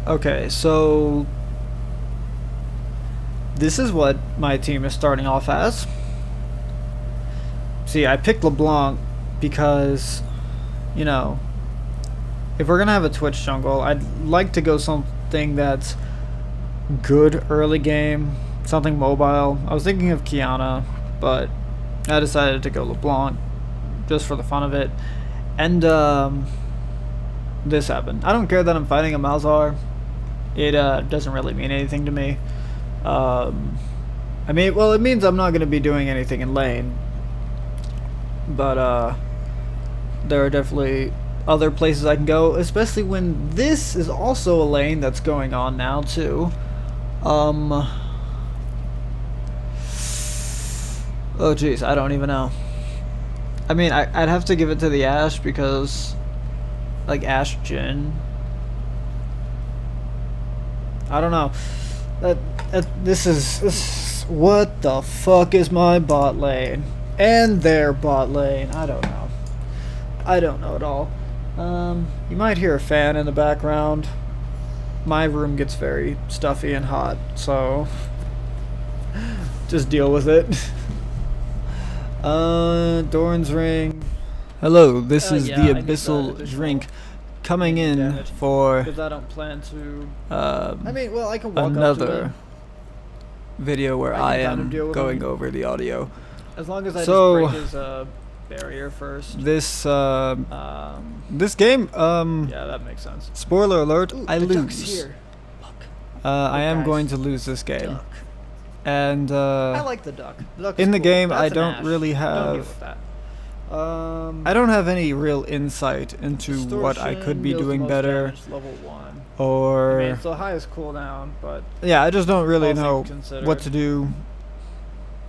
Okay, so this is what my team is starting off as. See, I picked LeBlanc because, you know, if we're gonna have a Twitch jungle, I'd like to go something that's good early game, something mobile. I was thinking of Kiana, but I decided to go LeBlanc just for the fun of it. And this happened. I don't care that I'm fighting a Malzahar. It doesn't really mean anything to me. I mean, well, it means I'm not going to be doing anything in lane. But there are definitely other places I can go, especially when this is also a lane that's going on now too. Oh jeez, I don't even know. I mean, I'd have to give it to the Ashe because, like, Ashe Jhin. I don't know. This is what the fuck is my bot lane and their bot lane. I don't know. I don't know at all. You might hear a fan in the background. My room gets very stuffy and hot, so just deal with it. Doran's ring. Hello, this is the Abyssal drink coming in for because I don't plan to. I mean, well, I can walk another video where I am going over the audio. As long as I just break his barrier first. This this game. Yeah, that makes sense. Spoiler alert: I lose. Here. Look. I am going to lose this game. Duck. And I like the duck. In the game, I don't really have. I don't have any real insight into what I could be doing better. Level 1. Or I mean, it's the highest cooldown, but yeah, I just don't really know what to do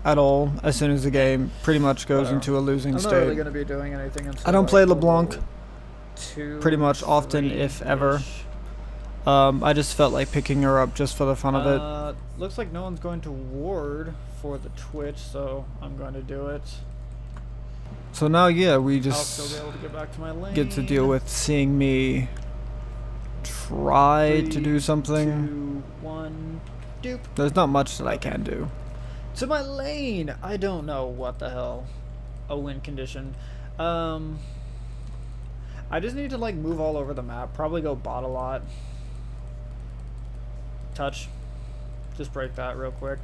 at all as soon as the game pretty much goes into a losing state. I'm not really going to be doing anything until I don't play LeBlanc pretty much often, if ever. I just felt like picking her up just for the fun of it. Looks like no one's going to ward for the Twitch, so I'm going to do it. So now, yeah, we just get to deal with seeing me try to do something. 3, 2, 1, doop. There's not much that I can do. To my lane! I don't know what the hell. A win condition. I just need to, like, move all over the map. Probably go bot a lot. Touch. Just break that real quick.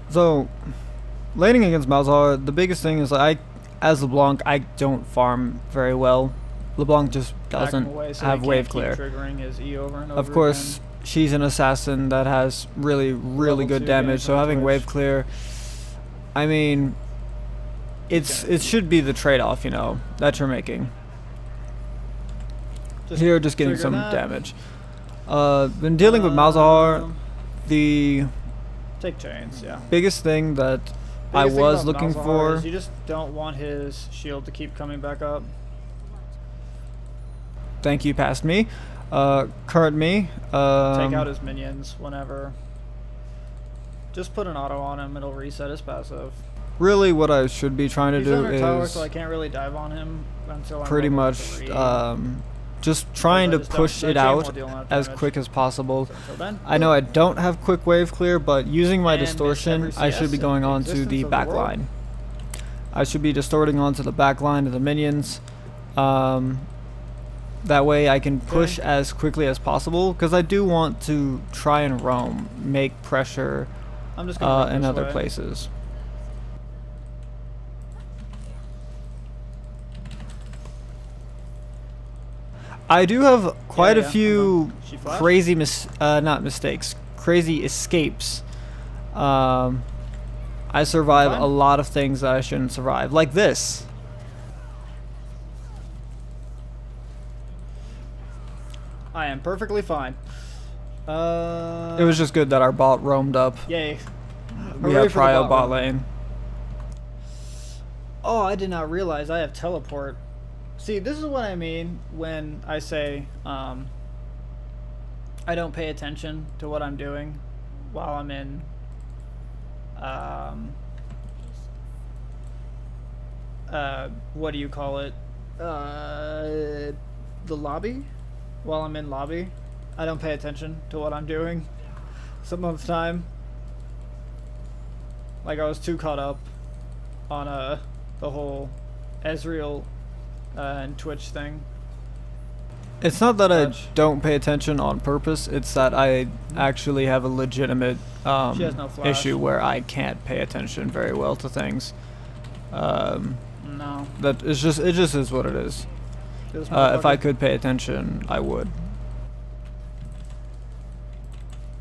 So, laning against Malzahar, the biggest thing is as LeBlanc, I don't farm very well. LeBlanc just doesn't have wave clear. Of course, she's an assassin that has really good damage, so having wave clear, I mean, it should be the trade-off, you know, that you're making. Here, just getting some damage. Been dealing with Malzahar, the take chains, yeah. Biggest thing that I was looking for is you just don't want his shield to keep coming back up. Thank you, past me. Current me. Take out his minions whenever. Just put an auto on him, it'll reset his passive. Really, what I should be trying to do is tower, so I can't really dive on him until I'm pretty much just trying to push it out as quick as possible. I know I don't have quick wave clear, but using my distortion, I should be going on to the back line. I should be distorting onto the back line of the minions. That way I can push as quickly as possible, because I do want to try and roam, make pressure in other places. I do have quite a few crazy crazy escapes. I survive a lot of things that I shouldn't survive, like this. I am perfectly fine. It was just good that our bot roamed up. Yay. We have Prio bot lane. Oh, I did not realize I have teleport. See, this is what I mean when I say I don't pay attention to what I'm doing while I'm in what do you call it? The lobby. While I'm in lobby, I don't pay attention to what I'm doing some of the time. Like, I was too caught up on the whole Ezreal and Twitch thing. It's not that I don't pay attention on purpose, it's that I actually have a legitimate issue where I can't pay attention very well to things. No. It just is what it is. If I could pay attention, I would.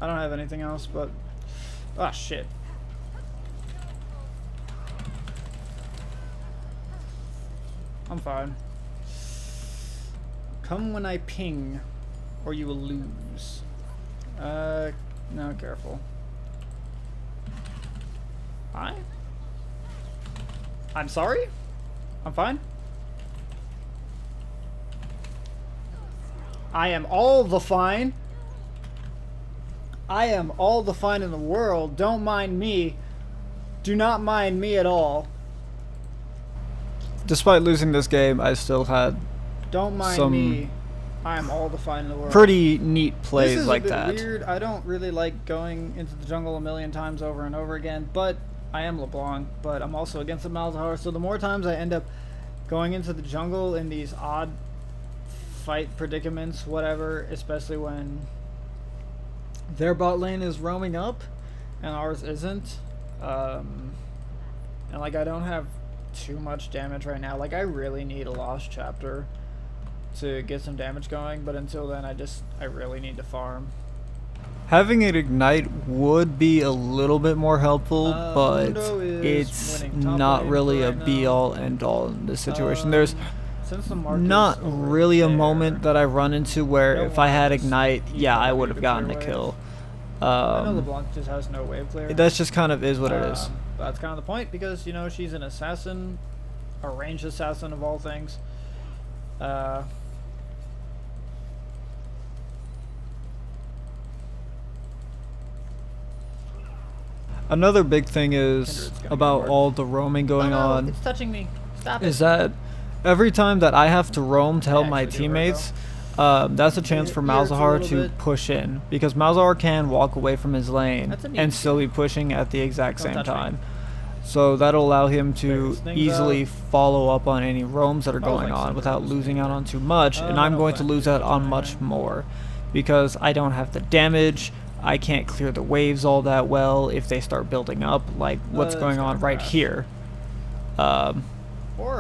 I don't have anything else, but... Ah, shit. I'm fine. Come when I ping, or you will lose. No, careful. Hi? I'm sorry? I'm fine? I am all the fine. I am all the fine in the world. Don't mind me. Do not mind me at all. Despite losing this game, I still had Don't mind me. I am all the fine in the world. Pretty neat plays like that. This is a bit weird. I don't really like going into the jungle a million times over and over again, but I am LeBlanc, but I'm also against the Malzahar, so the more times I end up going into the jungle in these odd fight predicaments, whatever, especially when their bot lane is roaming up and ours isn't, and like I don't have too much damage right now. Like, I really need a lost chapter to get some damage going, but until then I really need to farm. Having it ignite would be a little bit more helpful, but it's not really a be-all end-all in this situation. There's not really a moment that I run into where if I had ignite, yeah, I would have gotten a kill. I know LeBlanc just has no wave clear. That just kind of is what it is. That's kind of the point, because, you know, she's an assassin, a ranged assassin of all things. Another big thing is about all the roaming going on. It's touching me. Stop it. Is that every time that I have to roam to help my teammates, that's a chance for Malzahar to push in, because Malzahar can walk away from his lane and still be pushing at the exact same time. So that'll allow him to easily follow up on any roams that are going on without losing out on too much, and I'm going to lose out on much more because I don't have the damage. I can't clear the waves all that well if they start building up, like what's going on right here. Or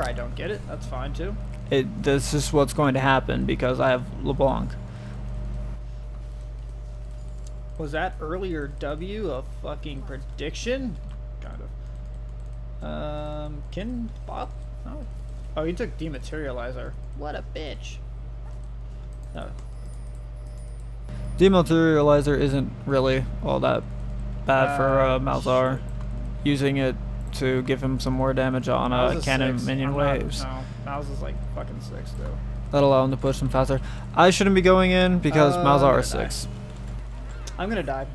I don't get it, that's fine too. This is what's going to happen because I have LeBlanc. Was that earlier W a fucking prediction? Kind of. Can Bob? Oh, he took Dematerializer. What a bitch. No. Dematerializer isn't really all that bad for Malzahar. Using it to give him some more damage on cannon minion waves. No, Malz is like fucking 6 though. That'll allow him to push him faster. I shouldn't be going in because Malzahar is 6. I'm gonna die.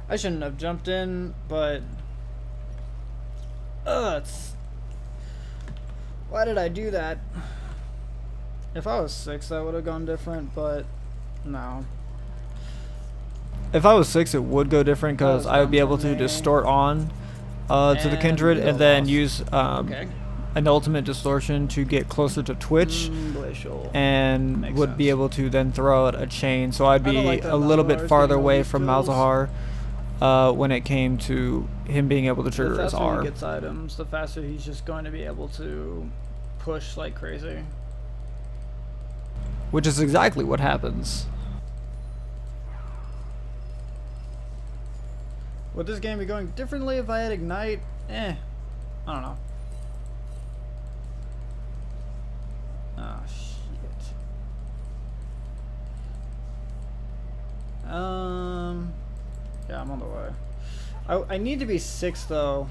I shouldn't have jumped in, but why did I do that? If I was 6, that would have gone different, but no. If I was 6, it would go different because I would be able to distort on to the Kindred and then use an ultimate distortion to get closer to Twitch and would be able to then throw out a chain. So I'd be a little bit farther away from Malzahar when it came to him being able to trigger his R. The faster he gets items, the faster he's just going to be able to push like crazy. Which is exactly what happens. Would this game be going differently if I had Ignite? I don't know. Oh, shit. Yeah, I'm on the way. I need to be 6, though.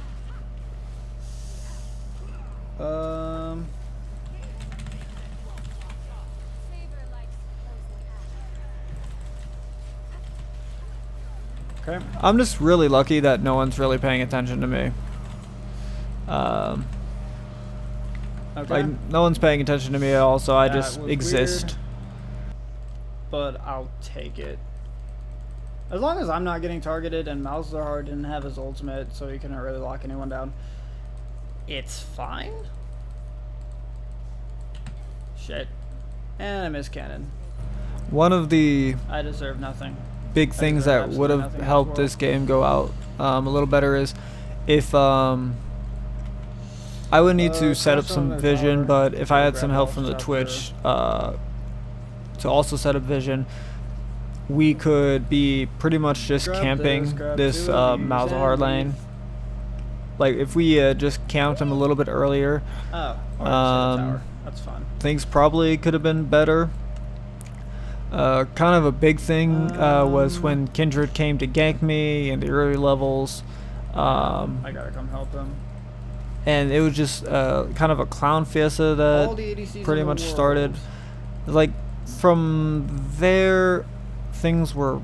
Okay. I'm just really lucky that no one's really paying attention to me. Okay. Like, no one's paying attention to me at all, so I just exist. Weird, but I'll take it. As long as I'm not getting targeted and Malzahar didn't have his ultimate, so he couldn't really lock anyone down, it's fine. Shit. And I missed cannon. One of the I deserve nothing. Big things that would have helped this game go out a little better is if I would need to set up some vision, but if I had some help from the Twitch to also set up vision, we could be pretty much just camping this Malzahar lane. Like if we just camped him a little bit earlier, that's fun. Things probably could have been better. Kind of a big thing was when Kindred came to gank me in the early levels. I gotta come help him. And it was just kind of a clown fiesta that pretty much started. Like from there, things were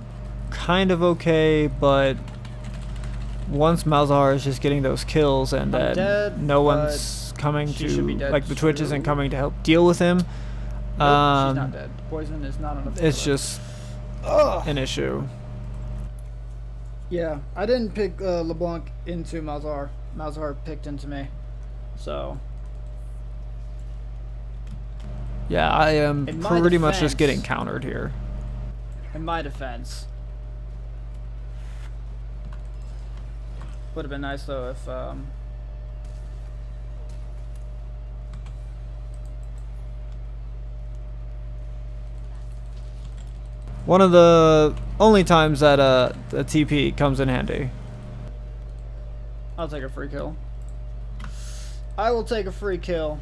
kind of okay, but once Malzahar is just getting those kills and that no one's coming to, like the Twitch isn't coming to help deal with him. She's not dead. Poison is not enough. It's just an issue. Yeah, I didn't pick LeBlanc into Malzahar. Malzahar picked into me. So. Yeah, I am pretty much just getting countered here. In my defense. Would have been nice though if one of the only times that a TP comes in handy. I'll take a free kill. I will take a free kill.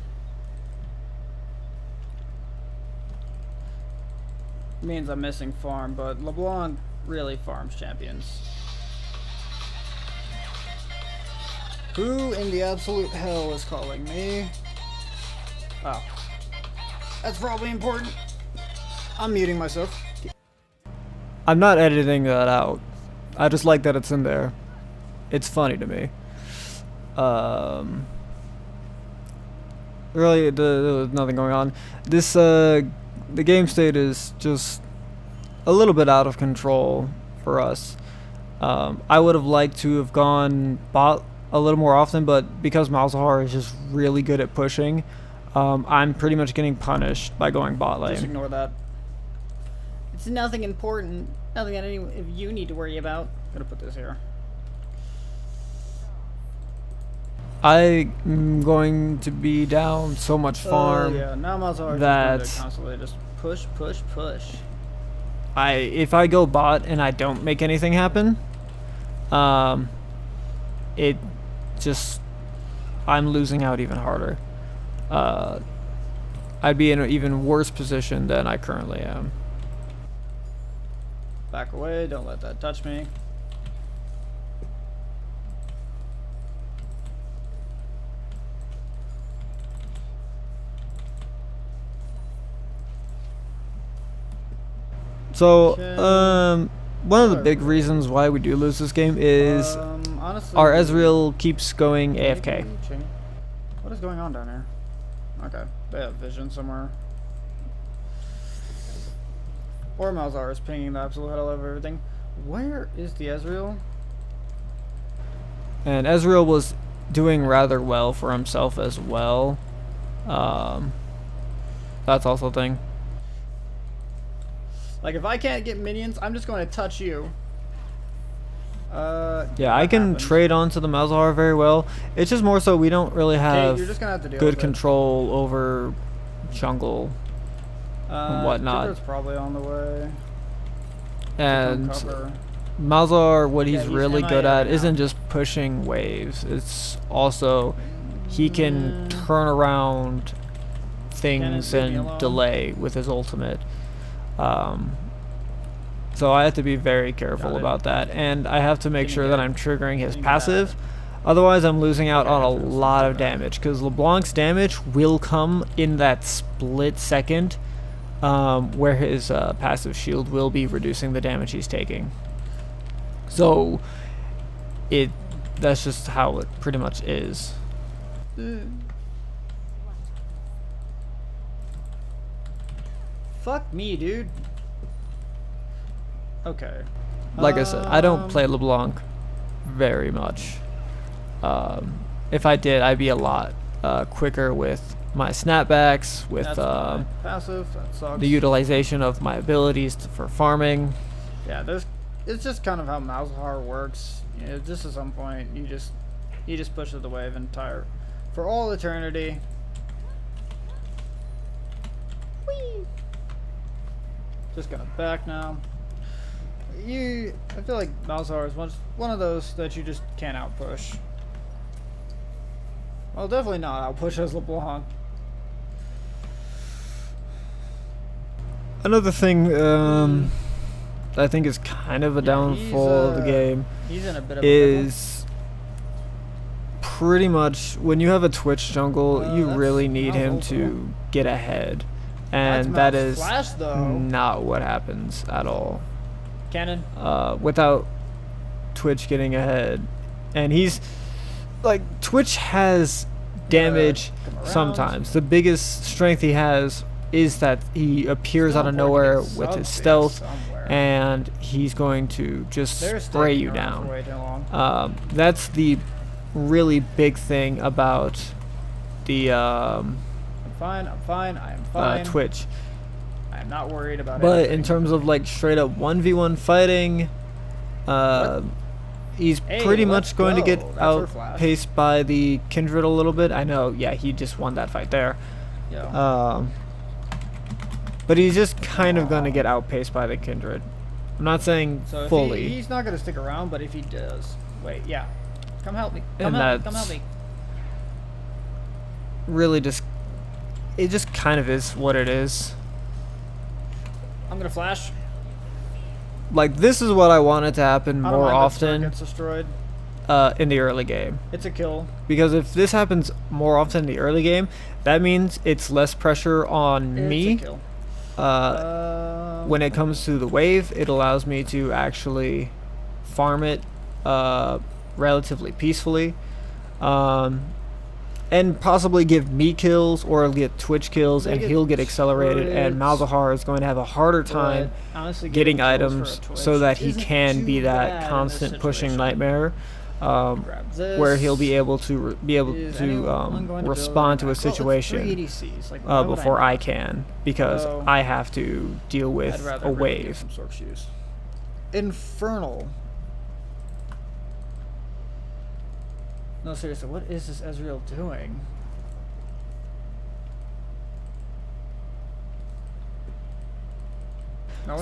Means I'm missing farm, but LeBlanc really farms champions. Who in the absolute hell is calling me? Oh. That's probably important. I'm muting myself. I'm not editing that out. I just like that it's in there. It's funny to me. Really, there was nothing going on. This, the game state is just a little bit out of control for us. I would have liked to have gone bot a little more often, but because Malzahar is just really good at pushing, I'm pretty much getting punished by going bot lane. Just ignore that. It's nothing important. Nothing that any of you need to worry about. I'm gonna put this here. I'm going to be down so much farm. Yeah, now Malzahar that just constantly just push. If I go bot and I don't make anything happen, it just I'm losing out even harder. I'd be in an even worse position than I currently am. Back away, don't let that touch me. So, one of the big reasons why we do lose this game is honestly, our Ezreal keeps going AFK. What is going on down here? Okay, they have vision somewhere. Or Malzahar is pinging the absolute hell out of everything. Where is the Ezreal? And Ezreal was doing rather well for himself as well. That's also a thing. Like, if I can't get minions, I'm just going to touch you. Yeah, I can trade onto the Malzahar very well. It's just more so we don't really have good control over jungle and whatnot. It's probably on the way. And Malzahar, what he's really good at isn't just pushing waves. It's also he can turn around things and delay with his ultimate. So I have to be very careful about that, and I have to make sure that I'm triggering his passive. Otherwise, I'm losing out on a lot of damage, because LeBlanc's damage will come in that split second where his passive shield will be reducing the damage he's taking. So that's just how it pretty much is. Fuck me, dude. Okay. Like I said, I don't play LeBlanc very much. If I did, I'd be a lot quicker with my snapbacks, with passive. That sucks. the utilization of my abilities for farming. Yeah, it's just kind of how Malzahar works. You know, just at some point, you just push the wave for all eternity. Whee! Just got back now. I feel like Malzahar is one of those that you just can't outpush. Well, definitely not outpush as LeBlanc. Another thing I think is kind of a downfall of the game he's in a bit of is pretty much when you have a Twitch jungle, you really need him to get ahead, and that is not what happens at all. Cannon. Without Twitch getting ahead, and he's like, Twitch has damage sometimes. The biggest strength he has is that he appears out of nowhere with his stealth, and he's going to just spray you down. That's the really big thing about the I'm fine, I am fine. Twitch. I'm not worried about it. But in terms of like straight up 1v1 fighting, he's pretty much going to get outpaced by the Kindred a little bit. I know, yeah, he just won that fight there. Yeah. But he's just kind of going to get outpaced by the Kindred. I'm not saying so fully. He's not going to stick around, but if he does, wait, yeah, come help me. Come help me. Really, it just kind of is what it is. I'm gonna flash. Like, this is what I wanted to happen more often. Gets destroyed. In the early game. It's a kill. Because if this happens more often in the early game, that means it's less pressure on me. It's a kill. When it comes to the wave, it allows me to actually farm it relatively peacefully, and possibly give me kills or get Twitch kills, and he'll get accelerated, and Malzahar is going to have a harder time getting items so that he can be that constant pushing nightmare, where he'll be able to respond to a situation before I can, because I have to deal with a wave. Infernal. No, seriously, what is this Ezreal doing?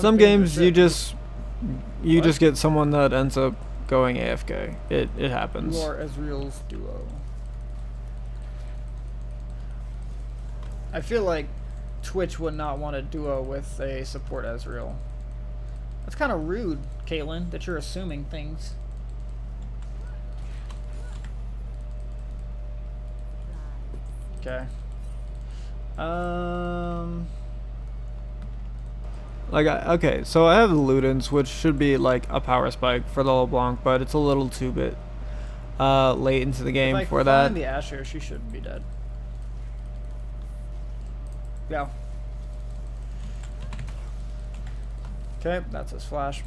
Some games you just get someone that ends up going AFK. It happens. You are Ezreal's duo. I feel like Twitch would not want a duo with a support Ezreal. That's kind of rude, Caitlyn, that you're assuming things. Okay. Okay, so I have the Ludens, which should be like a power spike for the LeBlanc, but it's a little too bit late into the game for that. If I find the Asher, she shouldn't be dead. Yeah. Okay, that's his flash.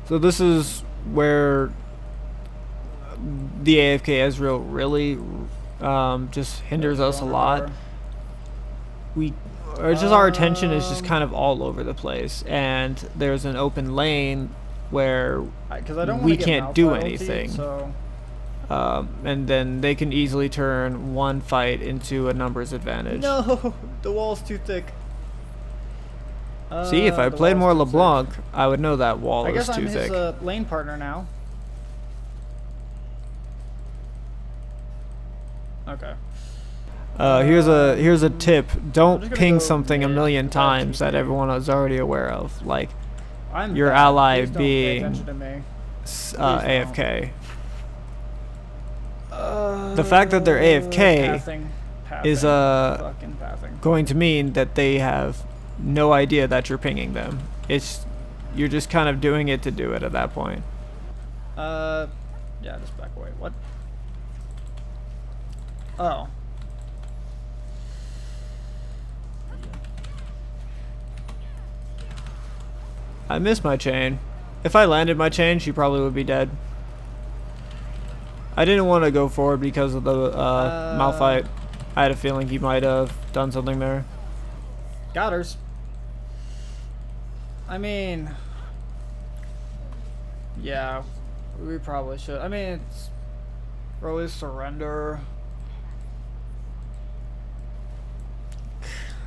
So this is where the AFK Ezreal really just hinders us a lot. Our attention is just kind of all over the place, and there's an open lane where we can't do anything. And then they can easily turn one fight into a numbers advantage. No, the wall's too thick. See, if I played more LeBlanc, I would know that wall is too thick. I guess I'm his lane partner now. Okay. Here's a tip. Don't ping something a million times that everyone is already aware of, like your ally being AFK. The fact that they're AFK is going to mean that they have no idea that you're pinging them. You're just kind of doing it to do it at that point. Yeah, just back away. What? Oh. I missed my chain. If I landed my chain, she probably would be dead. I didn't want to go forward because of the Malphite. I had a feeling he might have done something there. Got hers. I mean, yeah, we probably should. I mean, it's early surrender.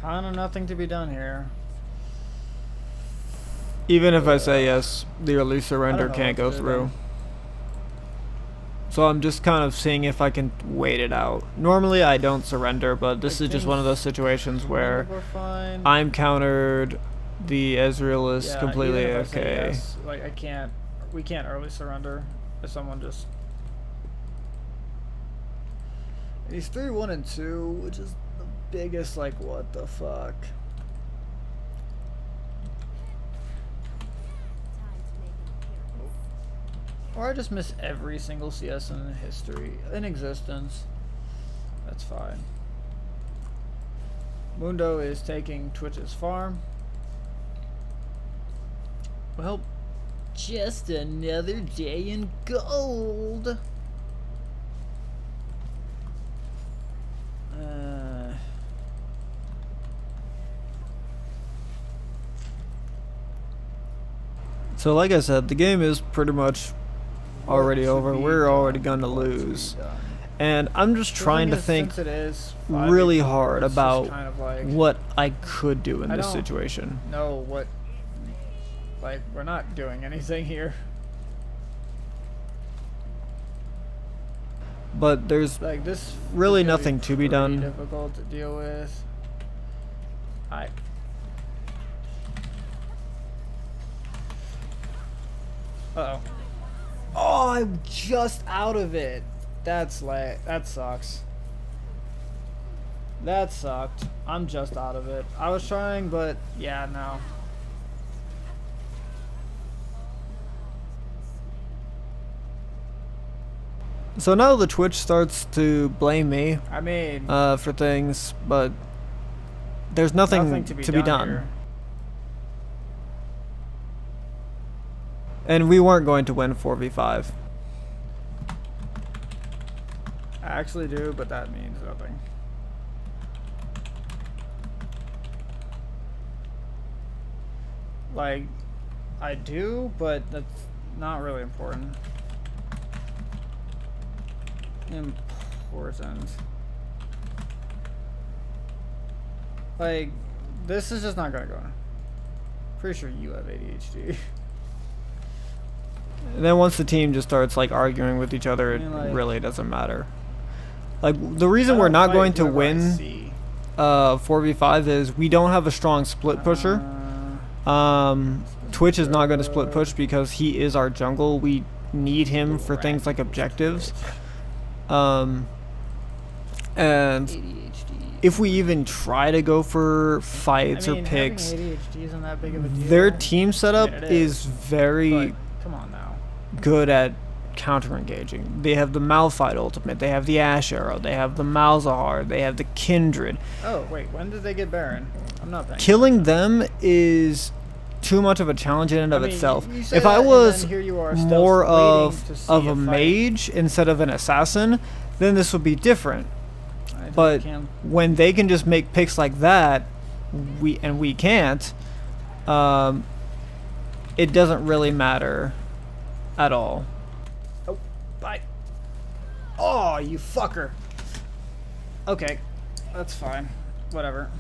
Kind of nothing to be done here. Even if I say yes, the early surrender can't go through. So I'm just kind of seeing if I can wait it out. Normally I don't surrender, but this is just one of those situations where I'm countered, the Ezreal is completely okay. Yes, like we can't early surrender if someone just... He's 3-1 and 2, which is the biggest, like, what the fuck. Or I just miss every single CS in history, in existence. That's fine. Mundo is taking Twitch's farm. Well, just another day in gold. So like I said, the game is pretty much already over. We're already gonna lose. And I'm just trying to think really hard about what I could do in this situation. No, what... Like, we're not doing anything here. But there's like this really nothing to be done. Difficult to deal with. Uh-oh. Oh, I'm just out of it. That's like, that sucks. That sucked. I'm just out of it. I was trying, but yeah, no. So now the Twitch starts to blame me. I mean, for things, but there's nothing to be done. Here. And we weren't going to win 4v5. I actually do, but that means nothing. Like, I do, but that's not really important. Like, this is just not gonna go. Pretty sure you have ADHD. And then once the team just starts like arguing with each other, it really doesn't matter. Like, the reason we're not going to win 4v5 is we don't have a strong split pusher. Twitch is not going to split push because he is our jungle. We need him for things like objectives. And if we even try to go for fights or picks, their team setup is very good at counter-engaging. They have the Malphite ultimate, they have the Ash Arrow, they have the Malzahar, they have the Kindred. Oh, wait, when did they get Baron? I'm not paying Killing them is too much of a challenge in and of itself. If I was more of a mage instead of an assassin, then this would be different. But when they can just make picks like that, we can't, it doesn't really matter at all. Oh, bye. Oh, you fucker. Okay, that's fine. Whatever.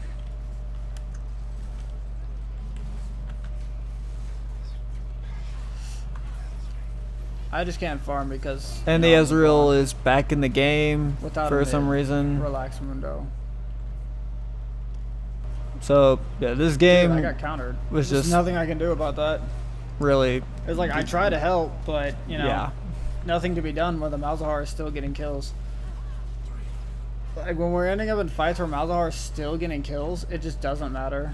I just can't farm because... And the Ezreal is back in the game for some reason. Relax, Mundo. So, yeah, this game... Dude, I got countered. Was There's just nothing I can do about that. Really... It's like, I try to help, but, you know, nothing to be done when the Malzahar is still getting kills. Like, when we're ending up in fights where Malzahar is still getting kills, it just doesn't matter.